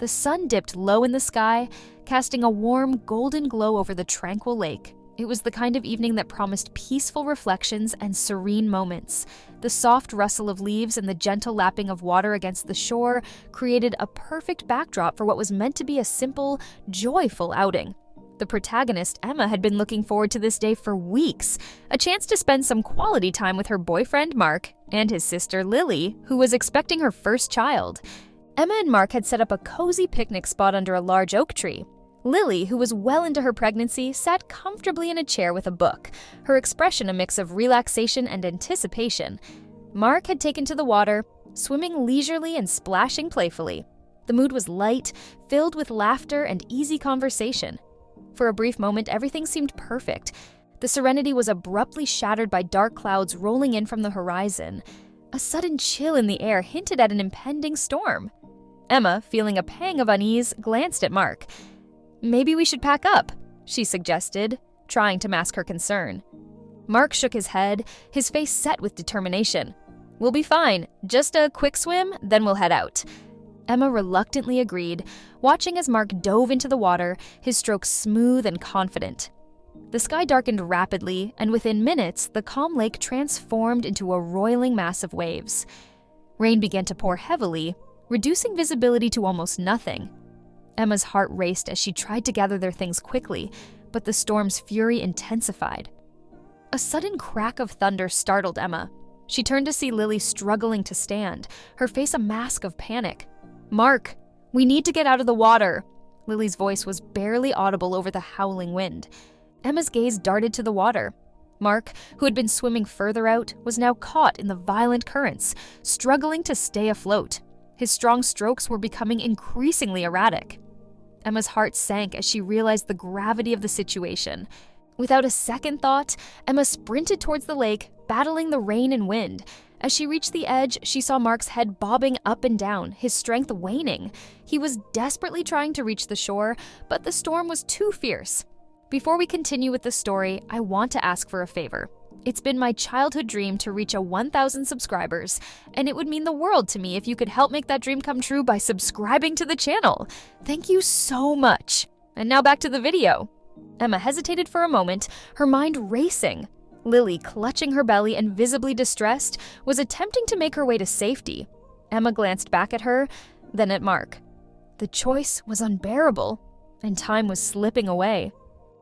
The sun dipped low in the sky, casting a warm, golden glow over the tranquil lake. It was the kind of evening that promised peaceful reflections and serene moments. The soft rustle of leaves and the gentle lapping of water against the shore created a perfect backdrop for what was meant to be a simple, joyful outing. The protagonist, Emma, had been looking forward to this day for weeks, a chance to spend some quality time with her boyfriend, Mark, and his sister, Lily, who was expecting her first child. Emma and Mark had set up a cozy picnic spot under a large oak tree. Lily, who was well into her pregnancy, sat comfortably in a chair with a book, her expression a mix of relaxation and anticipation. Mark had taken to the water, swimming leisurely and splashing playfully. The mood was light, filled with laughter and easy conversation. For a brief moment, everything seemed perfect. The serenity was abruptly shattered by dark clouds rolling in from the horizon. A sudden chill in the air hinted at an impending storm. Emma, feeling a pang of unease, glanced at Mark. "Maybe we should pack up," she suggested, trying to mask her concern. Mark shook his head, his face set with determination. "We'll be fine. Just a quick swim, then we'll head out." Emma reluctantly agreed, watching as Mark dove into the water, his strokes smooth and confident. The sky darkened rapidly, and within minutes, the calm lake transformed into a roiling mass of waves. Rain began to pour heavily, reducing visibility to almost nothing. Emma's heart raced as she tried to gather their things quickly, but the storm's fury intensified. A sudden crack of thunder startled Emma. She turned to see Lily struggling to stand, her face a mask of panic. "Mark, we need to get out of the water." Lily's voice was barely audible over the howling wind. Emma's gaze darted to the water. Mark, who had been swimming further out, was now caught in the violent currents, struggling to stay afloat. His strong strokes were becoming increasingly erratic. Emma's heart sank as she realized the gravity of the situation. Without a second thought, Emma sprinted towards the lake, battling the rain and wind. As she reached the edge, she saw Mark's head bobbing up and down, his strength waning. He was desperately trying to reach the shore, but the storm was too fierce. Before we continue with the story, I want to ask for a favor. It's been my childhood dream to reach 1,000 subscribers, and it would mean the world to me if you could help make that dream come true by subscribing to the channel. Thank you so much. And now back to the video. Emma hesitated for a moment, her mind racing. Lily, clutching her belly and visibly distressed, was attempting to make her way to safety. Emma glanced back at her, then at Mark. The choice was unbearable, and time was slipping away.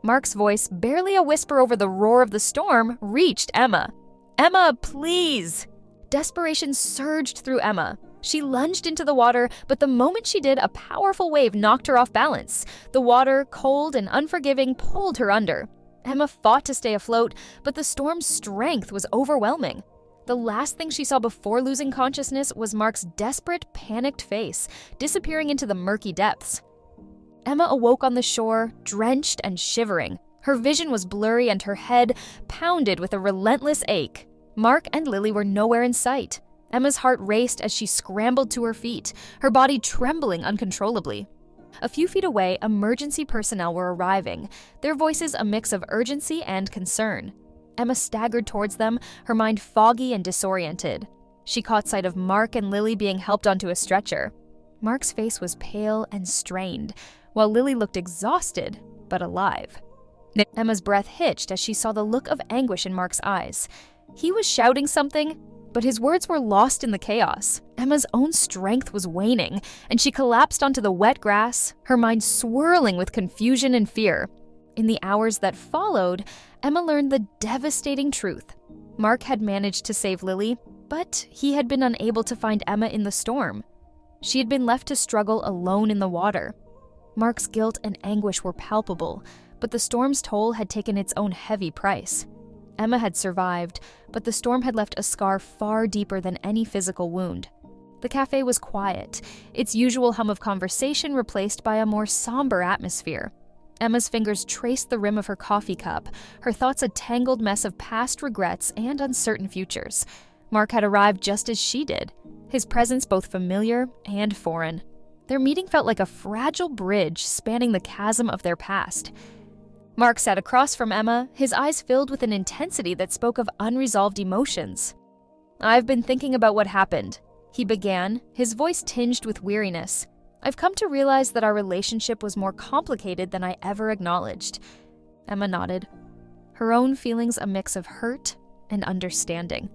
Mark's voice, barely a whisper over the roar of the storm, reached Emma. "Emma, please!" Desperation surged through Emma. She lunged into the water, but the moment she did, a powerful wave knocked her off balance. The water, cold and unforgiving, pulled her under. Emma fought to stay afloat, but the storm's strength was overwhelming. The last thing she saw before losing consciousness was Mark's desperate, panicked face, disappearing into the murky depths. Emma awoke on the shore, drenched and shivering. Her vision was blurry and her head pounded with a relentless ache. Mark and Lily were nowhere in sight. Emma's heart raced as she scrambled to her feet, her body trembling uncontrollably. A few feet away, emergency personnel were arriving, their voices a mix of urgency and concern. Emma staggered towards them, her mind foggy and disoriented. She caught sight of Mark and Lily being helped onto a stretcher. Mark's face was pale and strained, while Lily looked exhausted, but alive. Emma's breath hitched as she saw the look of anguish in Mark's eyes. He was shouting something, but his words were lost in the chaos. Emma's own strength was waning, and she collapsed onto the wet grass, her mind swirling with confusion and fear. In the hours that followed, Emma learned the devastating truth. Mark had managed to save Lily, but he had been unable to find Emma in the storm. She had been left to struggle alone in the water. Mark's guilt and anguish were palpable, but the storm's toll had taken its own heavy price. Emma had survived, but the storm had left a scar far deeper than any physical wound. The cafe was quiet, its usual hum of conversation replaced by a more somber atmosphere. Emma's fingers traced the rim of her coffee cup, her thoughts a tangled mess of past regrets and uncertain futures. Mark had arrived just as she did, his presence both familiar and foreign. Their meeting felt like a fragile bridge spanning the chasm of their past. Mark sat across from Emma, his eyes filled with an intensity that spoke of unresolved emotions. "I've been thinking about what happened," he began, his voice tinged with weariness. I've come to realize that our relationship was more complicated than I ever acknowledged. Emma nodded, her own feelings a mix of hurt and understanding.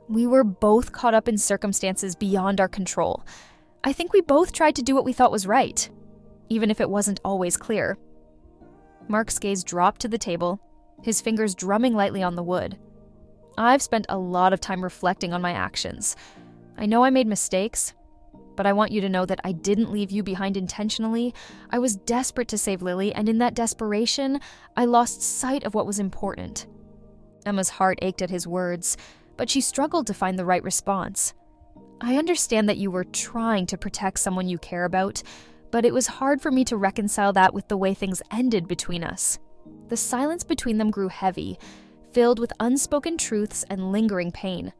We were both caught up in circumstances beyond our control. I think we both tried to do what we thought was right, even if it wasn't always clear. Mark's gaze dropped to the table, his fingers drumming lightly on the wood. I've spent a lot of time reflecting on my actions. I know I made mistakes, but I want you to know that I didn't leave you behind intentionally. I was desperate to save Lily, and in that desperation, I lost sight of what was important. Emma's heart ached at his words, but she struggled to find the right response. I understand that you were trying to protect someone you care about, but it was hard for me to reconcile that with the way things ended between us. The silence between them grew heavy, filled with unspoken truths and lingering pain.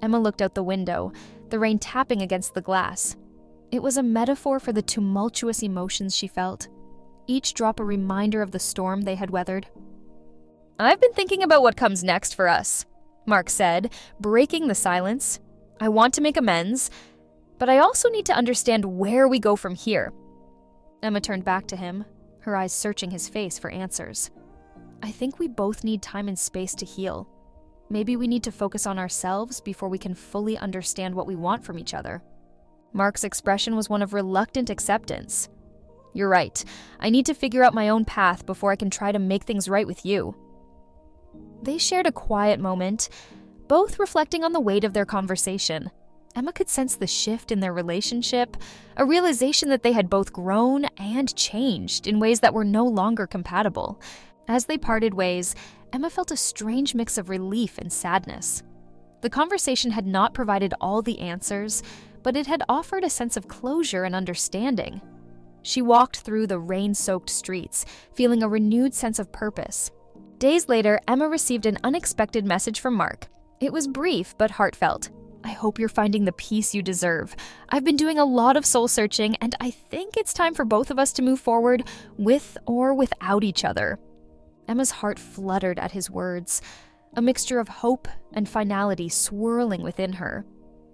Emma looked out the window, the rain tapping against the glass. It was a metaphor for the tumultuous emotions she felt, each drop a reminder of the storm they had weathered. "I've been thinking about what comes next for us," Mark said, breaking the silence. "I want to make amends, but I also need to understand where we go from here." Emma turned back to him, her eyes searching his face for answers. "I think we both need time and space to heal. Maybe we need to focus on ourselves before we can fully understand what we want from each other." Mark's expression was one of reluctant acceptance. "You're right. I need to figure out my own path before I can try to make things right with you." They shared a quiet moment, both reflecting on the weight of their conversation. Emma could sense the shift in their relationship, a realization that they had both grown and changed in ways that were no longer compatible. As they parted ways, Emma felt a strange mix of relief and sadness. The conversation had not provided all the answers, but it had offered a sense of closure and understanding. She walked through the rain-soaked streets, feeling a renewed sense of purpose. Days later, Emma received an unexpected message from Mark. It was brief but heartfelt. "I hope you're finding the peace you deserve. I've been doing a lot of soul-searching, and I think it's time for both of us to move forward with or without each other." Emma's heart fluttered at his words, a mixture of hope and finality swirling within her.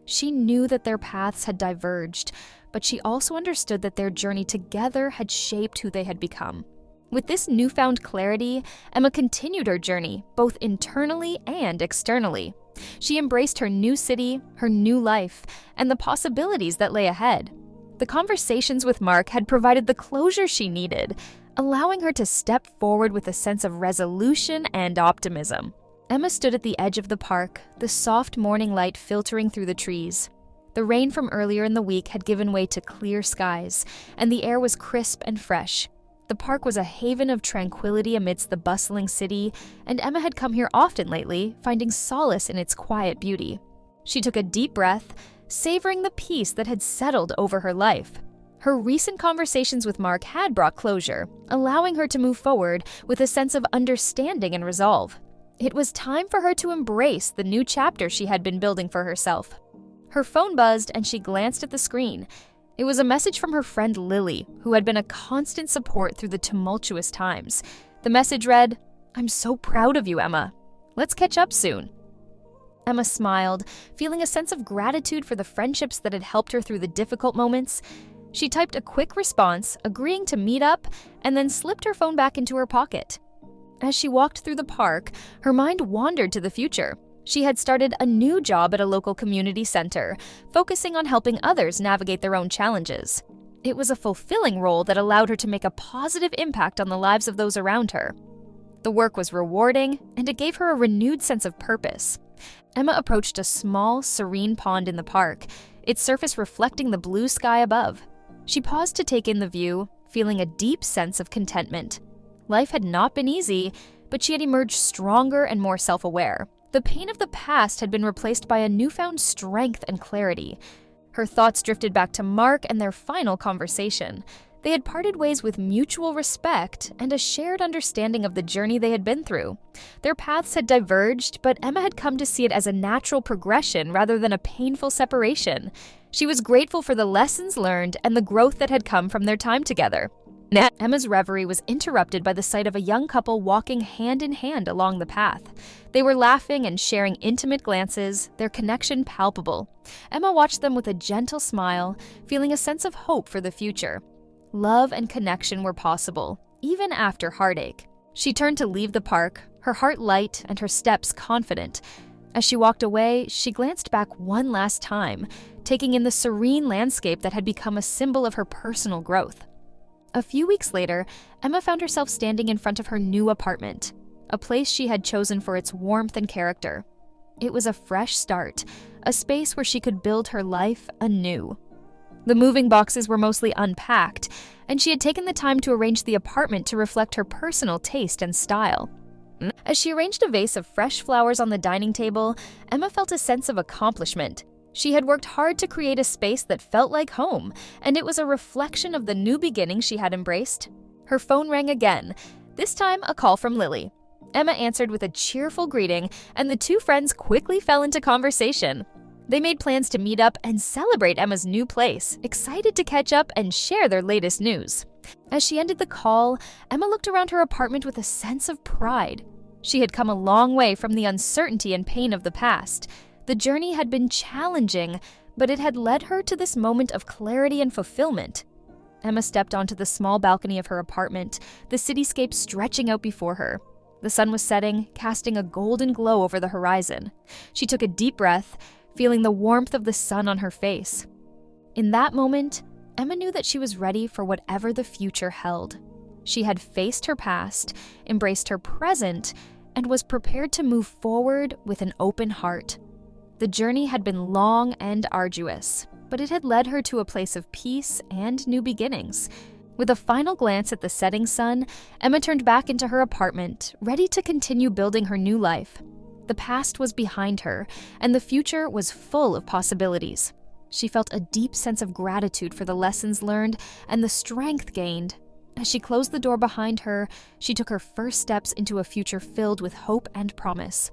She knew that their paths had diverged, but she also understood that their journey together had shaped who they had become. With this newfound clarity, Emma continued her journey, both internally and externally. She embraced her new city, her new life, and the possibilities that lay ahead. The conversations with Mark had provided the closure she needed, allowing her to step forward with a sense of resolution and optimism. Emma stood at the edge of the park, the soft morning light filtering through the trees. The rain from earlier in the week had given way to clear skies, and the air was crisp and fresh. The park was a haven of tranquility amidst the bustling city, and Emma had come here often lately, finding solace in its quiet beauty. She took a deep breath, savoring the peace that had settled over her life. Her recent conversations with Mark had brought closure, allowing her to move forward with a sense of understanding and resolve. It was time for her to embrace the new chapter she had been building for herself. Her phone buzzed and she glanced at the screen. It was a message from her friend Lily, who had been a constant support through the tumultuous times. The message read, "I'm so proud of you, Emma. Let's catch up soon." Emma smiled, feeling a sense of gratitude for the friendships that had helped her through the difficult moments. She typed a quick response, agreeing to meet up, and then slipped her phone back into her pocket. As she walked through the park, her mind wandered to the future. She had started a new job at a local community center, focusing on helping others navigate their own challenges. It was a fulfilling role that allowed her to make a positive impact on the lives of those around her. The work was rewarding, and it gave her a renewed sense of purpose. Emma approached a small, serene pond in the park, its surface reflecting the blue sky above. She paused to take in the view, feeling a deep sense of contentment. Life had not been easy, but she had emerged stronger and more self-aware. The pain of the past had been replaced by a newfound strength and clarity. Her thoughts drifted back to Mark and their final conversation. They had parted ways with mutual respect and a shared understanding of the journey they had been through. Their paths had diverged, but Emma had come to see it as a natural progression rather than a painful separation. She was grateful for the lessons learned and the growth that had come from their time together. Emma's reverie was interrupted by the sight of a young couple walking hand in hand along the path. They were laughing and sharing intimate glances, their connection palpable. Emma watched them with a gentle smile, feeling a sense of hope for the future. Love and connection were possible, even after heartache. She turned to leave the park, her heart light and her steps confident. As she walked away, she glanced back one last time, taking in the serene landscape that had become a symbol of her personal growth. A few weeks later, Emma found herself standing in front of her new apartment, a place she had chosen for its warmth and character. It was a fresh start, a space where she could build her life anew. The moving boxes were mostly unpacked, and she had taken the time to arrange the apartment to reflect her personal taste and style. As she arranged a vase of fresh flowers on the dining table, Emma felt a sense of accomplishment. She had worked hard to create a space that felt like home, and it was a reflection of the new beginning she had embraced. Her phone rang again, this time a call from Lily. Emma answered with a cheerful greeting, and the two friends quickly fell into conversation. They made plans to meet up and celebrate Emma's new place, excited to catch up and share their latest news. As she ended the call, Emma looked around her apartment with a sense of pride. She had come a long way from the uncertainty and pain of the past. The journey had been challenging, but it had led her to this moment of clarity and fulfillment. Emma stepped onto the small balcony of her apartment, the cityscape stretching out before her. The sun was setting, casting a golden glow over the horizon. She took a deep breath, feeling the warmth of the sun on her face. In that moment, Emma knew that she was ready for whatever the future held. She had faced her past, embraced her present, and was prepared to move forward with an open heart. The journey had been long and arduous, but it had led her to a place of peace and new beginnings. With a final glance at the setting sun, Emma turned back into her apartment, ready to continue building her new life. The past was behind her, and the future was full of possibilities. She felt a deep sense of gratitude for the lessons learned and the strength gained. As she closed the door behind her, she took her first steps into a future filled with hope and promise.